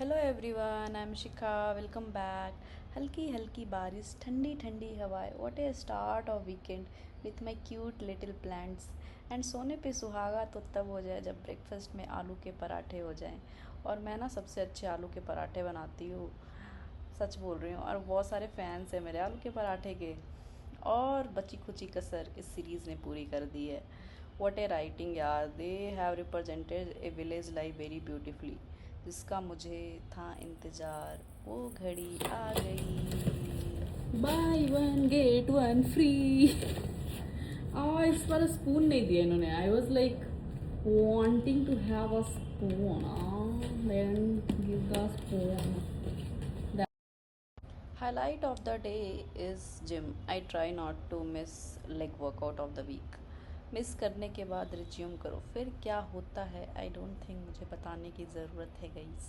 Hello everyone, I am Shikha. Welcome back. हल्की हल्की बारिश, ठंडी ठंडी हवाएं, what A start of weekend with my cute little plants. And सोने पे सुहागा तो तब हो जाए जब ब्रेकफास्ट में आलू के पराठे हो जाएं। और मैं ना सबसे अच्छे आलू के पराठे बनाती हूँ, सच बोल रही हूँ। और बहुत सारे फैंस हैं मेरे आलू के पराठे के। और बची खुची कसर इस सीरीज़ ने पूरी कर दी है। व्हाट ए राइटिंग यार, they have represented A village life very beautifully, जिसका मुझे था इंतज़ार। वो घड़ी आ गई। By one get one free. इस बार स्पून नहीं दिया इन्होंने। I was like wanting to have a spoon. Then give the spoon. Highlight of the day is gym. I try not to miss leg workout of the week. Miss करने के बाद resume करो, फिर क्या होता है आई डोंट थिंक मुझे बताने की ज़रूरत है गाइस।